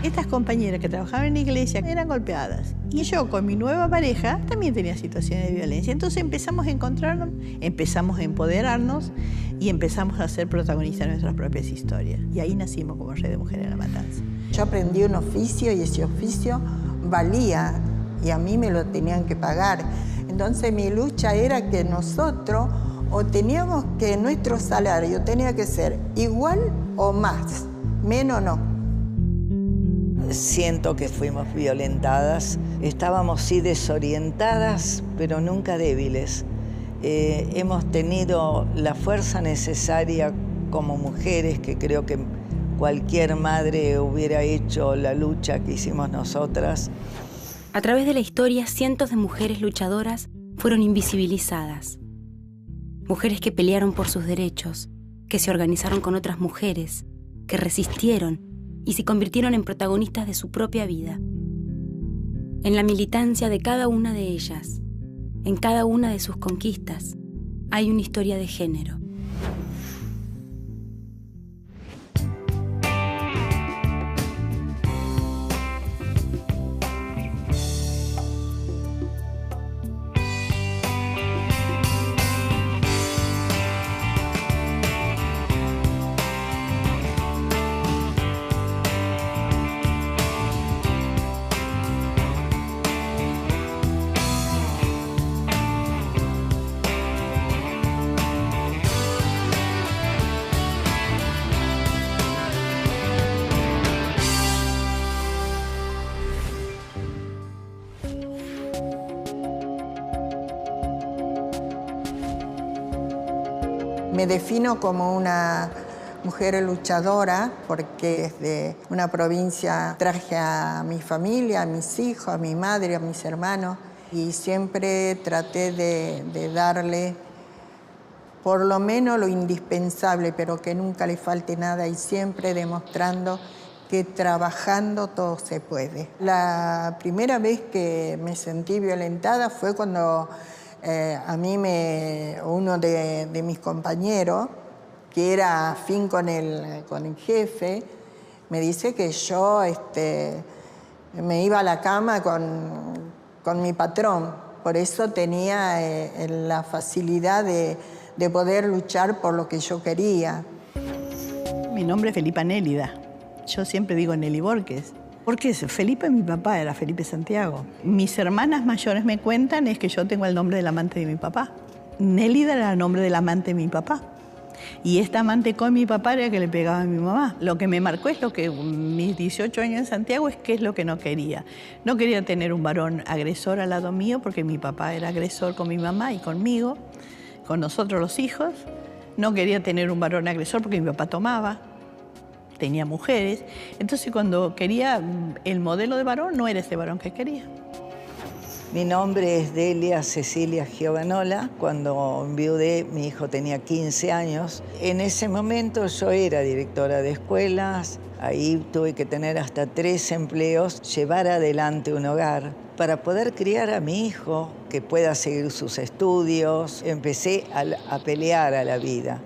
Estas compañeras que trabajaban en la iglesia eran golpeadas. Y yo con mi nueva pareja también tenía situaciones de violencia. Entonces empezamos a encontrarnos, empezamos a empoderarnos y empezamos a ser protagonistas de nuestras propias historias. Y ahí nacimos como Red de Mujeres en la Matanza. Yo aprendí un oficio y ese oficio valía y a mí me lo tenían que pagar. Entonces mi lucha era que nosotros o teníamos que nuestro salario tenía que ser igual o más, menos no. Siento que fuimos violentadas, estábamos sí desorientadas, pero nunca débiles. Hemos tenido la fuerza necesaria como mujeres, que creo que cualquier madre hubiera hecho la lucha que hicimos nosotras. A través de la historia, cientos de mujeres luchadoras fueron invisibilizadas. Mujeres que pelearon por sus derechos, que se organizaron con otras mujeres, que resistieron y se convirtieron en protagonistas de su propia vida. En la militancia de cada una de ellas, en cada una de sus conquistas, hay una historia de género. Me defino como una mujer luchadora porque desde una provincia traje a mi familia, a mis hijos, a mi madre, a mis hermanos y siempre traté de darle por lo menos lo indispensable, pero que nunca le falte nada y siempre demostrando que trabajando todo se puede. La primera vez que me sentí violentada fue cuando a mí uno de mis compañeros, que era afín con el jefe, me dice que yo me iba a la cama con mi patrón. Por eso tenía la facilidad de poder luchar por lo que yo quería. Mi nombre es Felipa Nélida. Yo siempre digo Nelly Borges. Porque Felipe, mi papá, era Felipe Santiago. Mis hermanas mayores me cuentan es que yo tengo el nombre del amante de mi papá. Nélida era el nombre del amante de mi papá. Y esta amante con mi papá era que le pegaba a mi mamá. Lo que me marcó es lo que mis 18 años en Santiago es qué es lo que no quería. No quería tener un varón agresor al lado mío porque mi papá era agresor con mi mamá y conmigo, con nosotros los hijos. No quería tener un varón agresor porque mi papá tomaba. Tenía mujeres, entonces cuando quería el modelo de varón no era ese varón que quería. Mi nombre es Delia Cecilia Giovanola. Cuando enviudé, mi hijo tenía 15 años. En ese momento yo era directora de escuelas, ahí tuve que tener hasta 3 empleos, llevar adelante un hogar para poder criar a mi hijo, que pueda seguir sus estudios. Empecé a pelear a la vida,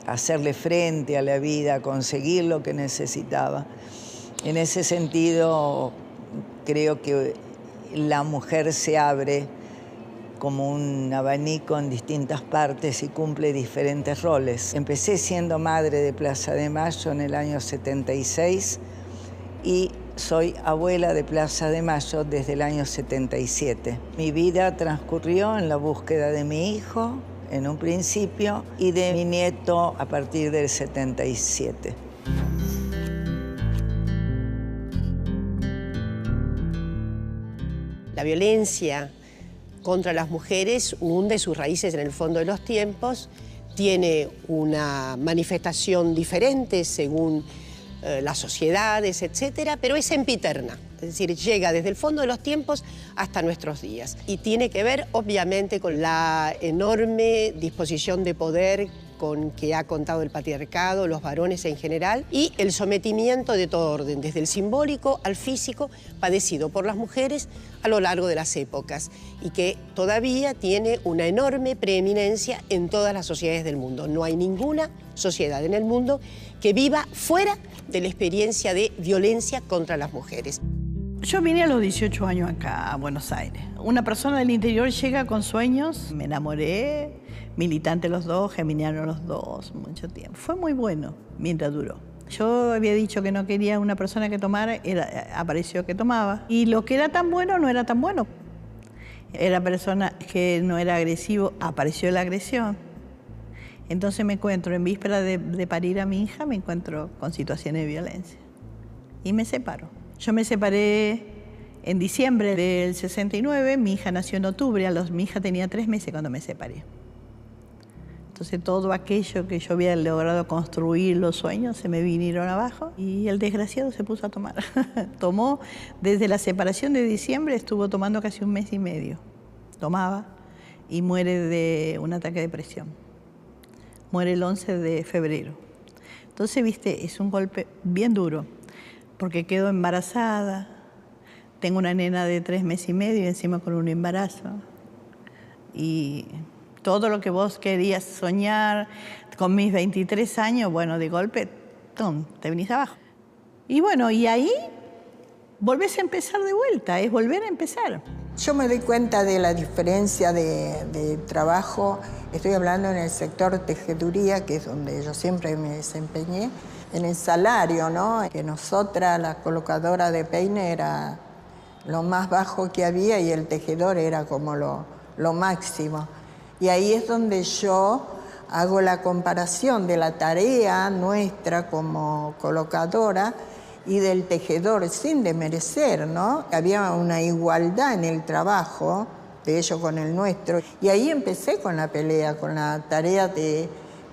hacerle frente a la vida, conseguir lo que necesitaba. En ese sentido, creo que la mujer se abre como un abanico en distintas partes y cumple diferentes roles. Empecé siendo madre de Plaza de Mayo en el año 76 y soy abuela de Plaza de Mayo desde el año 77. Mi vida transcurrió en la búsqueda de mi hijo, en un principio, y de mi nieto a partir del 77. La violencia contra las mujeres hunde sus raíces en el fondo de los tiempos, tiene una manifestación diferente según las sociedades, etcétera, pero es sempiterna. Es decir, llega desde el fondo de los tiempos hasta nuestros días. Y tiene que ver, obviamente, con la enorme disposición de poder con que ha contado el patriarcado, los varones en general, y el sometimiento de todo orden, desde el simbólico al físico, padecido por las mujeres a lo largo de las épocas, y que todavía tiene una enorme preeminencia en todas las sociedades del mundo. No hay ninguna sociedad en el mundo que viva fuera de la experiencia de violencia contra las mujeres. Yo vine a los 18 años acá a Buenos Aires. Una persona del interior llega con sueños, me enamoré, militantes los dos, geminianos los dos, mucho tiempo. Fue muy bueno mientras duró. Yo había dicho que no quería una persona que tomara, apareció que tomaba. Y lo que era tan bueno no era tan bueno. Era persona que no era agresivo, apareció la agresión. Entonces me encuentro, en víspera de parir a mi hija, me encuentro con situaciones de violencia. Y me separo. Yo me separé en diciembre del 69, mi hija nació en octubre, mi hija tenía 3 meses cuando me separé. Entonces todo aquello que yo había logrado construir, los sueños, se me vinieron abajo y el desgraciado se puso a tomar. Tomó, desde la separación de diciembre, estuvo tomando casi 1 mes y medio. Tomaba y muere de un ataque de depresión. Muere el 11 de febrero. Entonces, viste, es un golpe bien duro, porque quedo embarazada, tengo una nena de 3 meses y medio y encima con un embarazo. Y todo lo que vos querías soñar con mis 23 años, bueno, de golpe, ¡tum!, te venís abajo. Y bueno, y ahí volvés a empezar de vuelta, es volver a empezar. Yo me doy cuenta de la diferencia de trabajo. Estoy hablando en el sector tejeduría, que es donde yo siempre me desempeñé. En el salario, ¿no? Que nosotras, la colocadora de peine, era lo más bajo que había y el tejedor era como lo máximo. Y ahí es donde yo hago la comparación de la tarea nuestra como colocadora y del tejedor, sin desmerecer, ¿no? Había una igualdad en el trabajo de ellos con el nuestro. Y ahí empecé con la pelea, con la tarea de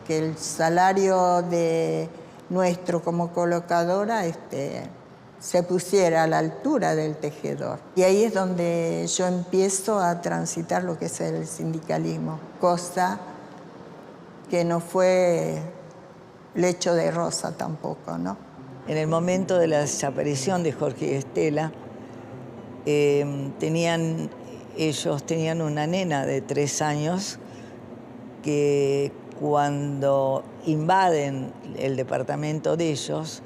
que el salario de nuestro como colocadora se pusiera a la altura del tejedor. Y ahí es donde yo empiezo a transitar lo que es el sindicalismo, cosa que no fue lecho de rosa tampoco, ¿no? En el momento de la desaparición de Jorge y Estela, ellos tenían una nena de 3 años que cuando invaden el departamento de ellos,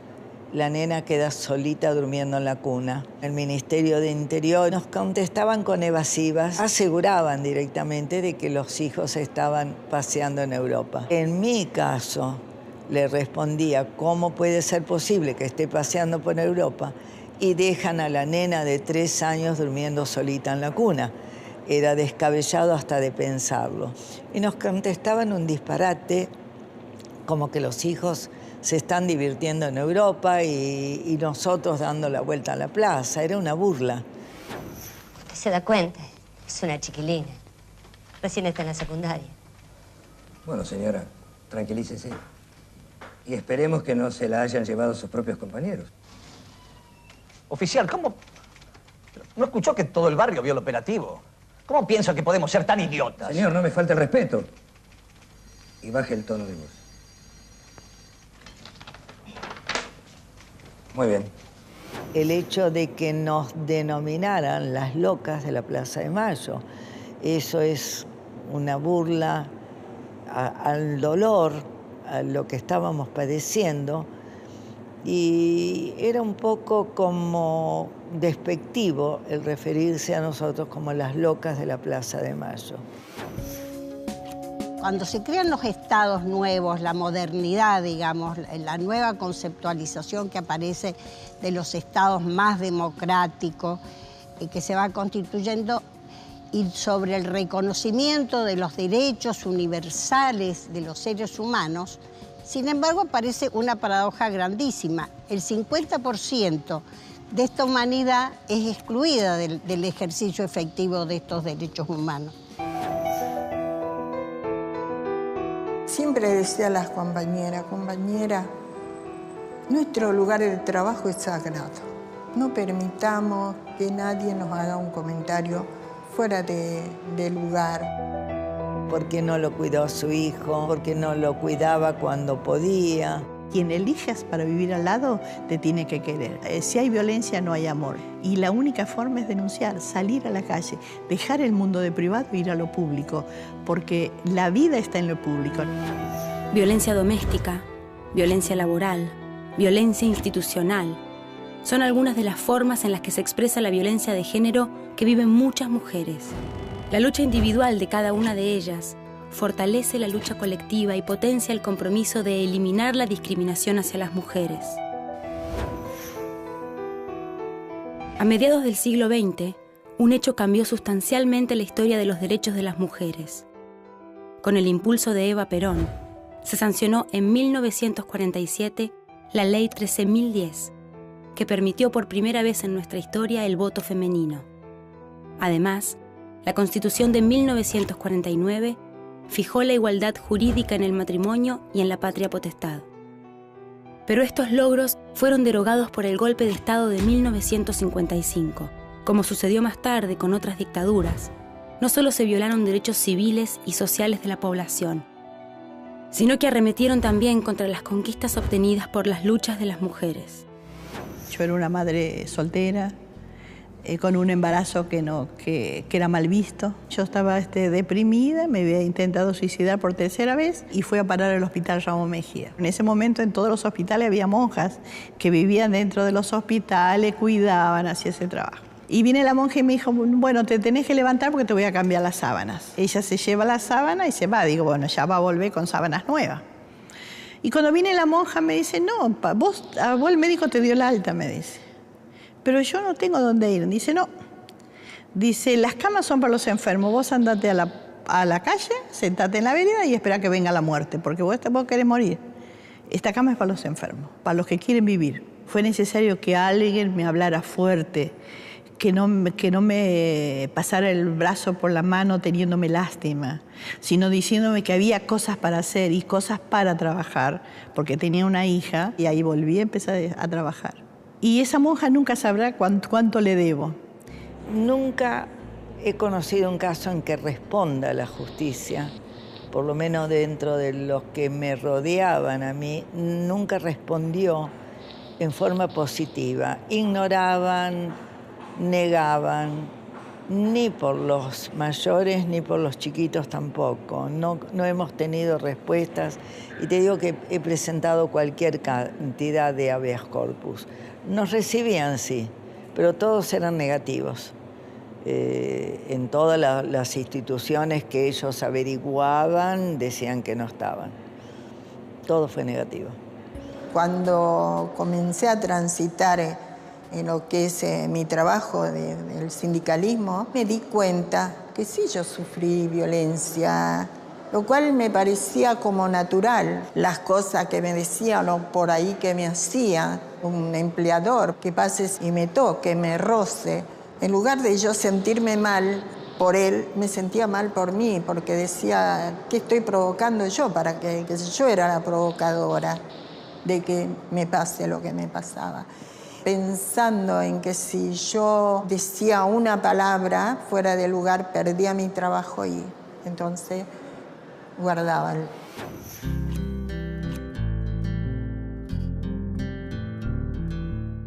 la nena queda solita durmiendo en la cuna. El Ministerio de Interior nos contestaban con evasivas, aseguraban directamente de que los hijos estaban paseando en Europa. En mi caso, le respondía, ¿cómo puede ser posible que esté paseando por Europa y dejan a la nena de 3 años durmiendo solita en la cuna? Era descabellado hasta de pensarlo. Y nos contestaban un disparate, como que los hijos se están divirtiendo en Europa y nosotros dando la vuelta a la plaza. Era una burla. Usted se da cuenta, es una chiquilina. Recién está en la secundaria. Bueno, señora, tranquilícese. Y esperemos que no se la hayan llevado sus propios compañeros. Oficial, ¿cómo? ¿No escuchó que todo el barrio vio el operativo? ¿Cómo piensa que podemos ser tan idiotas? Señor, no me falte el respeto. Y baje el tono de voz. Muy bien. El hecho de que nos denominaran las locas de la Plaza de Mayo, eso es una burla al dolor, a lo que estábamos padeciendo, y era un poco como despectivo el referirse a nosotros como las locas de la Plaza de Mayo. Cuando se crean los estados nuevos, la modernidad, digamos, la nueva conceptualización que aparece de los estados más democráticos y que se va constituyendo, y sobre el reconocimiento de los derechos universales de los seres humanos, sin embargo, aparece una paradoja grandísima. El 50% de esta humanidad es excluida del ejercicio efectivo de estos derechos humanos. Siempre decía a las compañeras, nuestro lugar de trabajo es sagrado. No permitamos que nadie nos haga un comentario fuera de lugar. ¿Por qué no lo cuidó a su hijo? ¿Por qué no lo cuidaba cuando podía? Quien elijas para vivir al lado te tiene que querer. Si hay violencia, no hay amor. Y la única forma es denunciar, salir a la calle, dejar el mundo de privado e ir a lo público, porque la vida está en lo público. Violencia doméstica, violencia laboral, violencia institucional. Son algunas de las formas en las que se expresa la violencia de género que viven muchas mujeres. La lucha individual de cada una de ellas fortalece la lucha colectiva y potencia el compromiso de eliminar la discriminación hacia las mujeres. A mediados del siglo XX, un hecho cambió sustancialmente la historia de los derechos de las mujeres. Con el impulso de Eva Perón, se sancionó en 1947 la Ley 13.010, que permitió por primera vez en nuestra historia el voto femenino. Además, la Constitución de 1949 fijó la igualdad jurídica en el matrimonio y en la patria potestad. Pero estos logros fueron derogados por el golpe de Estado de 1955. Como sucedió más tarde con otras dictaduras, no solo se violaron derechos civiles y sociales de la población, sino que arremetieron también contra las conquistas obtenidas por las luchas de las mujeres. Yo era una madre soltera, con un embarazo que era mal visto. Yo estaba deprimida, me había intentado suicidar por tercera vez y fui a parar al hospital Ramón Mejía. En ese momento en todos los hospitales había monjas que vivían dentro de los hospitales, cuidaban, hacían ese trabajo. Y viene la monja y me dijo, bueno, te tenés que levantar porque te voy a cambiar las sábanas. Ella se lleva la sábana y se va. Digo, bueno, ya va a volver con sábanas nuevas. Y cuando viene la monja me dice, no, vos el médico te dio el alta, me dice. Pero yo no tengo dónde ir. Dice, no. Dice, las camas son para los enfermos. Vos andate a la calle, sentate en la vereda y espera que venga la muerte, porque vos querés morir. Esta cama es para los enfermos, para los que quieren vivir. Fue necesario que alguien me hablara fuerte, que no me pasara el brazo por la mano teniéndome lástima, sino diciéndome que había cosas para hacer y cosas para trabajar, porque tenía una hija y ahí volví a empezar a trabajar. Y esa monja nunca sabrá cuánto le debo. Nunca he conocido un caso en que responda la justicia, por lo menos dentro de los que me rodeaban a mí, nunca respondió en forma positiva. Ignoraban, negaban, ni por los mayores ni por los chiquitos tampoco. No hemos tenido respuestas y te digo que he presentado cualquier cantidad de habeas corpus. Nos recibían, sí, pero todos eran negativos. En todas las instituciones que ellos averiguaban decían que no estaban. Todo fue negativo. Cuando comencé a transitar en lo que es mi trabajo del sindicalismo, me di cuenta que sí, yo sufrí violencia, lo cual me parecía como natural. Las cosas que me decían o por ahí que me hacía un empleador, que pases y me toque, me roce. En lugar de yo sentirme mal por él, me sentía mal por mí, porque decía, ¿qué estoy provocando yo para que yo era la provocadora de que me pase lo que me pasaba? Pensando en que si yo decía una palabra fuera de lugar, perdía mi trabajo y entonces guardaba.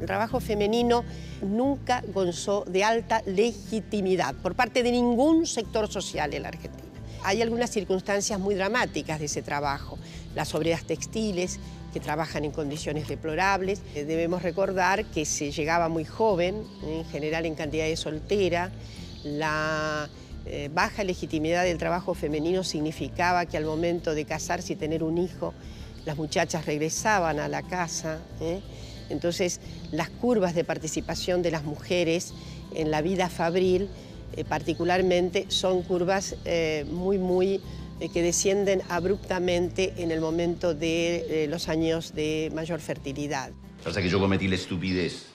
El trabajo femenino nunca gozó de alta legitimidad por parte de ningún sector social en la Argentina. Hay algunas circunstancias muy dramáticas de ese trabajo. Las obreras textiles, que trabajan en condiciones deplorables. Debemos recordar que se llegaba muy joven, en general en cantidad de soltera. La baja legitimidad del trabajo femenino significaba que al momento de casarse y tener un hijo, las muchachas regresaban a la casa. Entonces, las curvas de participación de las mujeres en la vida fabril, particularmente, son curvas que descienden abruptamente en el momento de los años de mayor fertilidad. Pasa que yo cometí la estupidez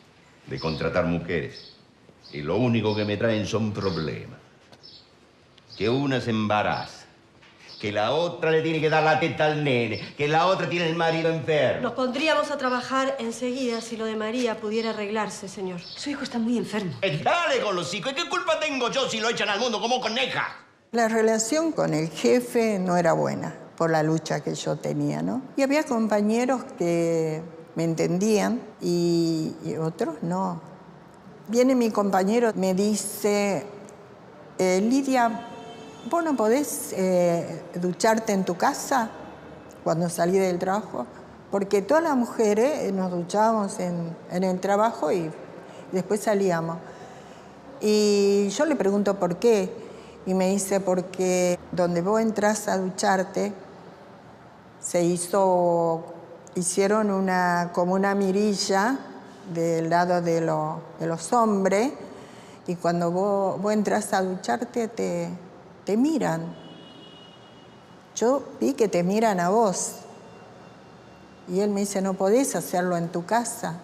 de contratar mujeres y lo único que me traen son problemas. Que una se embaraza, que la otra le tiene que dar la teta al nene, que la otra tiene el marido enfermo. Nos pondríamos a trabajar enseguida si lo de María pudiera arreglarse, señor. Su hijo está muy enfermo. Dale con los hijos. ¿Qué culpa tengo yo si lo echan al mundo como coneja? La relación con el jefe no era buena por la lucha que yo tenía, ¿no? Y había compañeros que me entendían y otros no. Viene mi compañero, me dice, Lidia, ¿vos no podés ducharte en tu casa cuando salí del trabajo? porque todas las mujeres nos duchábamos en el trabajo y después salíamos. Y yo le pregunto por qué, y me dice porque donde vos entras a ducharte hicieron como una mirilla del lado de los hombres, y cuando vos entras a ducharte te miran. Yo vi que te miran a vos. Y él me dice, no podés hacerlo en tu casa.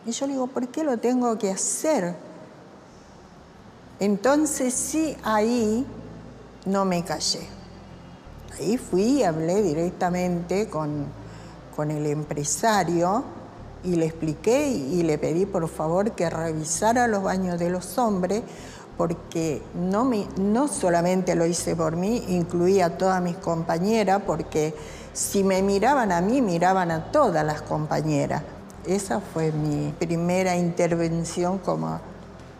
Y yo le digo, ¿por qué lo tengo que hacer? Entonces sí, ahí no me callé. Ahí fui y hablé directamente con el empresario y le expliqué y le pedí por favor que revisara los baños de los hombres, porque no solamente lo hice por mí, incluía a todas mis compañeras, porque si me miraban a mí, miraban a todas las compañeras. Esa fue mi primera intervención como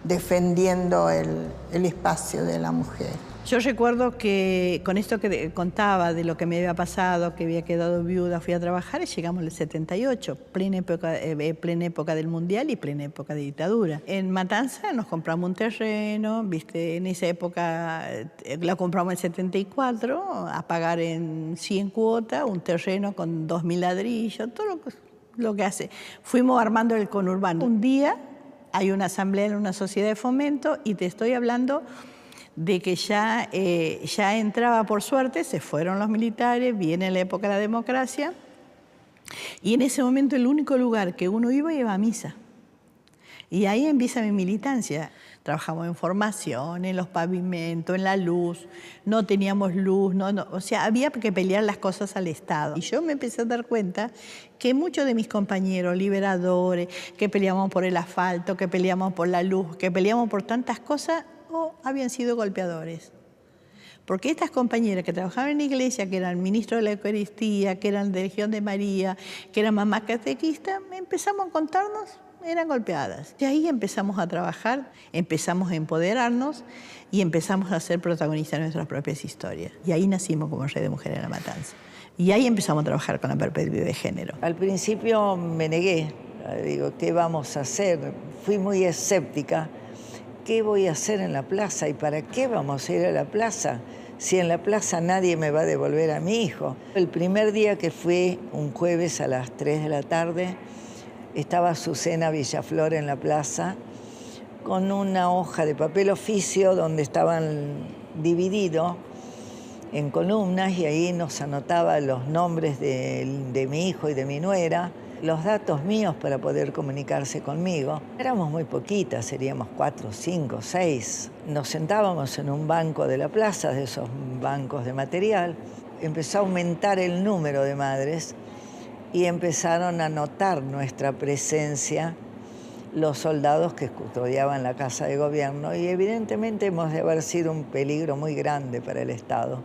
defendiendo el espacio de la mujer. Yo recuerdo que con esto que contaba de lo que me había pasado, que había quedado viuda, fui a trabajar y llegamos al 78, plena época del Mundial y plena época de dictadura. En Matanza nos compramos un terreno, ¿viste? En esa época la compramos en 74, a pagar en 100 cuotas, un terreno con 2.000 ladrillos, todo lo que hace. Fuimos armando el conurbano. Un día hay una asamblea en una sociedad de fomento y te estoy hablando de que ya entraba, por suerte, se fueron los militares, viene la época de la democracia, y en ese momento el único lugar que uno iba a misa. Y ahí empieza mi militancia. Trabajamos en formación, en los pavimentos, en la luz, no teníamos luz, o sea, había que pelear las cosas al Estado. Y yo me empecé a dar cuenta que muchos de mis compañeros liberadores, que peleamos por el asfalto, que peleamos por la luz, que peleamos por tantas cosas, habían sido golpeadores. Porque estas compañeras que trabajaban en la iglesia, que eran ministros de la Eucaristía, que eran de Legión de María, que eran mamás catequistas, empezamos a contarnos, eran golpeadas. Y ahí empezamos a trabajar, empezamos a empoderarnos y empezamos a ser protagonistas de nuestras propias historias. Y ahí nacimos como Red de Mujeres en la Matanza. Y ahí empezamos a trabajar con la perspectiva de género. Al principio me negué, digo, ¿qué vamos a hacer? Fui muy escéptica. ¿Qué voy a hacer en la plaza y para qué vamos a ir a la plaza si en la plaza nadie me va a devolver a mi hijo? El primer día que fui, un jueves a las 3 de la tarde, estaba Azucena Villaflor en la plaza con una hoja de papel oficio donde estaban divididos en columnas y ahí nos anotaba los nombres de mi hijo y de mi nuera, los datos míos para poder comunicarse conmigo. Éramos muy poquitas, seríamos 4, 5, 6. Nos sentábamos en un banco de la plaza, de esos bancos de material. Empezó a aumentar el número de madres y empezaron a notar nuestra presencia los soldados que custodiaban la Casa de Gobierno y evidentemente hemos de haber sido un peligro muy grande para el Estado,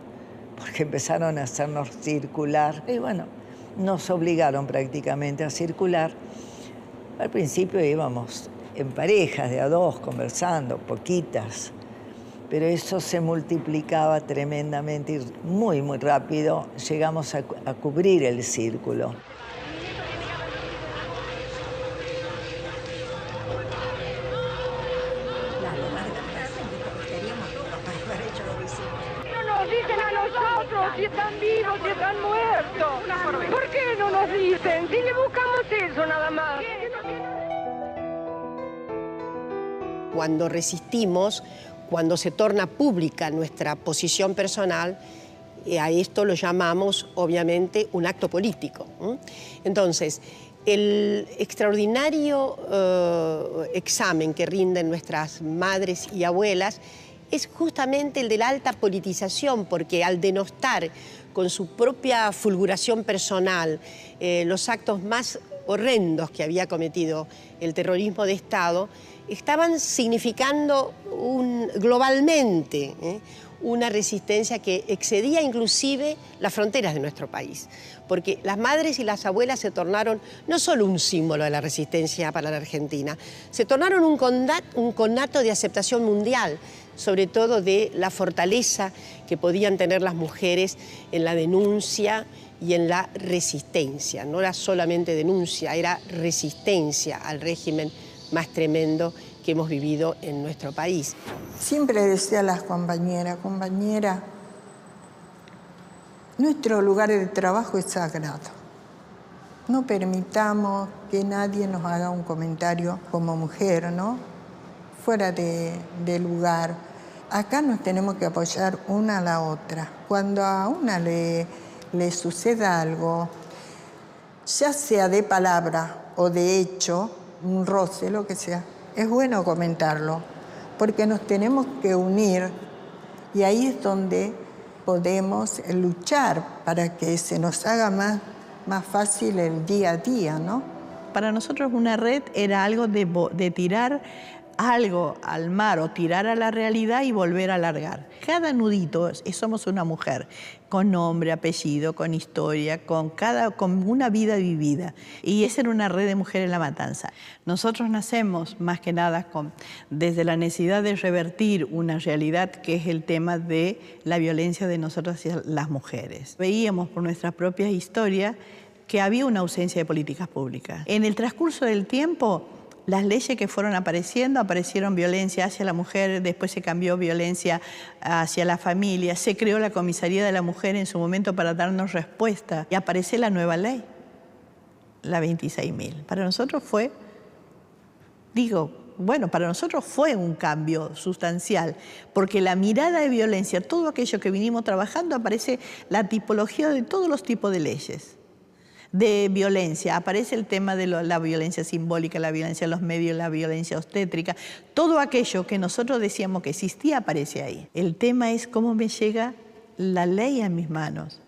porque empezaron a hacernos circular y bueno, nos obligaron prácticamente a circular. Al principio íbamos en parejas de a dos, conversando, poquitas, pero eso se multiplicaba tremendamente y muy, muy rápido llegamos a cubrir el círculo. Si están vivos, si están muertos. ¿Por qué no nos dicen? Si le buscamos eso nada más. Cuando resistimos, cuando se torna pública nuestra posición personal, a esto lo llamamos, obviamente, un acto político. Entonces, el extraordinario examen que rinden nuestras madres y abuelas es justamente el de la alta politización, porque al denostar con su propia fulguración personal los actos más horrendos que había cometido el terrorismo de Estado, estaban significando globalmente una resistencia que excedía inclusive las fronteras de nuestro país. Porque las madres y las abuelas se tornaron no solo un símbolo de la resistencia para la Argentina, se tornaron un conato de aceptación mundial, sobre todo de la fortaleza que podían tener las mujeres en la denuncia y en la resistencia. No era solamente denuncia, era resistencia al régimen más tremendo que hemos vivido en nuestro país. Siempre decía a las compañeras, nuestro lugar de trabajo es sagrado. No permitamos que nadie nos haga un comentario como mujer, ¿no? Fuera de lugar. Acá nos tenemos que apoyar una a la otra. Cuando a una le suceda algo, ya sea de palabra o de hecho, un roce, lo que sea, es bueno comentarlo, porque nos tenemos que unir y ahí es donde podemos luchar para que se nos haga más fácil el día a día, ¿no? Para nosotros una red era algo de tirar algo al mar o tirar a la realidad y volver a alargar. Cada nudito somos una mujer, con nombre, apellido, con historia, con una vida vivida. Y esa era una red de mujeres en La Matanza. Nosotros nacemos más que nada desde la necesidad de revertir una realidad que es el tema de la violencia de nosotros hacia las mujeres. Veíamos por nuestras propias historias que había una ausencia de políticas públicas. En el transcurso del tiempo, las leyes que fueron aparecieron violencia hacia la mujer, después se cambió violencia hacia la familia, se creó la Comisaría de la Mujer en su momento para darnos respuesta y aparece la nueva ley, la 26.000. Para nosotros fue, para nosotros fue un cambio sustancial, porque la mirada de violencia, todo aquello que vinimos trabajando, aparece la tipología de todos los tipos de leyes. De violencia, aparece el tema de la violencia simbólica, la violencia en los medios, la violencia obstétrica, todo aquello que nosotros decíamos que existía aparece ahí. El tema es cómo me llega la ley a mis manos,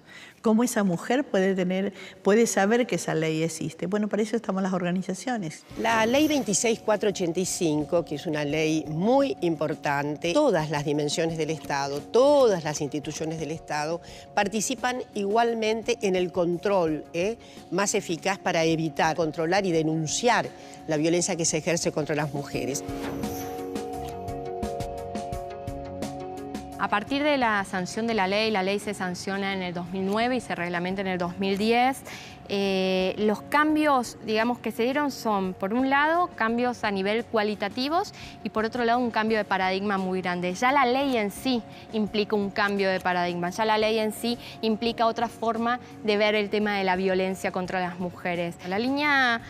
cómo esa mujer puede saber que esa ley existe. Bueno, para eso estamos las organizaciones. La ley 26.485, que es una ley muy importante, todas las dimensiones del Estado, todas las instituciones del Estado participan igualmente en el control más eficaz para evitar, controlar y denunciar la violencia que se ejerce contra las mujeres. A partir de la sanción de la ley se sanciona en el 2009 y se reglamenta en el 2010. Los cambios, que se dieron son, por un lado, cambios a nivel cualitativos y por otro lado, un cambio de paradigma muy grande. Ya la ley en sí implica un cambio de paradigma, ya la ley en sí implica otra forma de ver el tema de la violencia contra las mujeres. La línea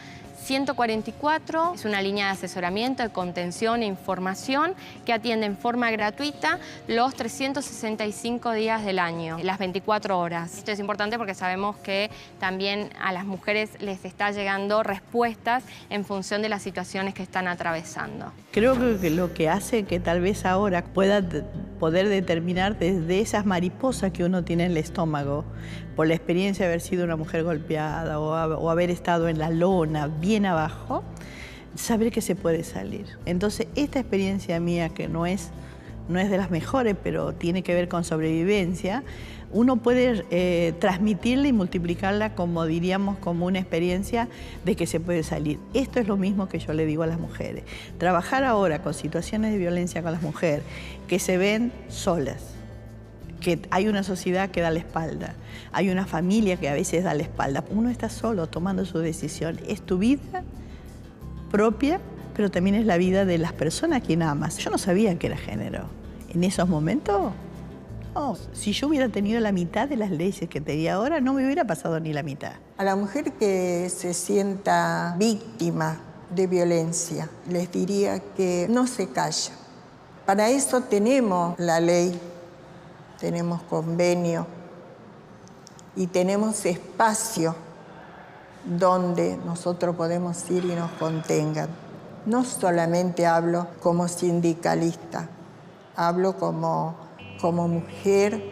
144 es una línea de asesoramiento, de contención e información que atiende en forma gratuita los 365 días del año, las 24 horas. Esto es importante porque sabemos que también a las mujeres les está llegando respuestas en función de las situaciones que están atravesando. Creo que lo que hace que tal vez ahora pueda poder determinar desde esas mariposas que uno tiene en el estómago, por la experiencia de haber sido una mujer golpeada o haber estado en la lona, bien abajo, saber que se puede salir. Entonces, esta experiencia mía, que no es de las mejores, pero tiene que ver con sobrevivencia, uno puede transmitirla y multiplicarla como una experiencia de que se puede salir. Esto es lo mismo que yo le digo a las mujeres. Trabajar ahora con situaciones de violencia con las mujeres que se ven solas, que hay una sociedad que da la espalda, hay una familia que a veces da la espalda. Uno está solo tomando su decisión. Es tu vida propia, pero también es la vida de las personas a quien amas. Yo no sabía que era género. En esos momentos, no. Si yo hubiera tenido la mitad de las leyes que tenía ahora, no me hubiera pasado ni la mitad. A la mujer que se sienta víctima de violencia, les diría que no se calla. Para eso tenemos la ley, tenemos convenio y tenemos espacio donde nosotros podemos ir y nos contengan. No solamente hablo como sindicalista, hablo como mujer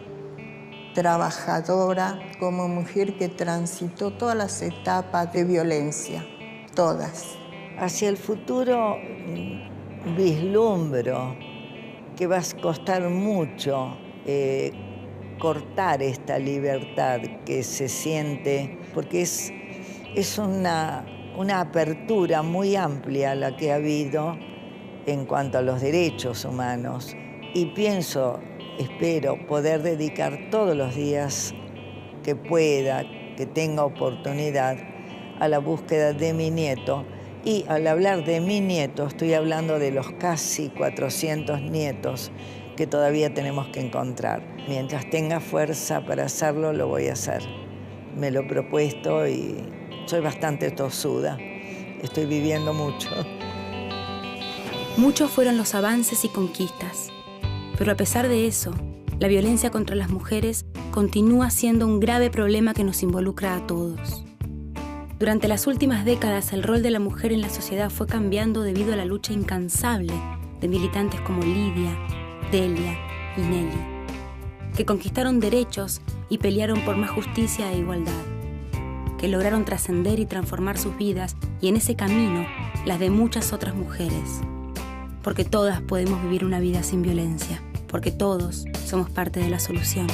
trabajadora, como mujer que transitó todas las etapas de violencia, todas. Hacia el futuro vislumbro que va a costar mucho cortar esta libertad que se siente, porque es una apertura muy amplia la que ha habido en cuanto a los derechos humanos. Y espero poder dedicar todos los días que pueda, que tenga oportunidad a la búsqueda de mi nieto. Y al hablar de mi nieto, estoy hablando de los casi 400 nietos que todavía tenemos que encontrar. Mientras tenga fuerza para hacerlo, lo voy a hacer. Me lo he propuesto y soy bastante tosuda. Estoy viviendo mucho. Muchos fueron los avances y conquistas, pero a pesar de eso, la violencia contra las mujeres continúa siendo un grave problema que nos involucra a todos. Durante las últimas décadas, el rol de la mujer en la sociedad fue cambiando debido a la lucha incansable de militantes como Lidia, Delia y Nelly, que conquistaron derechos y pelearon por más justicia e igualdad, que lograron trascender y transformar sus vidas y en ese camino las de muchas otras mujeres. Porque todas podemos vivir una vida sin violencia, porque todos somos parte de la solución.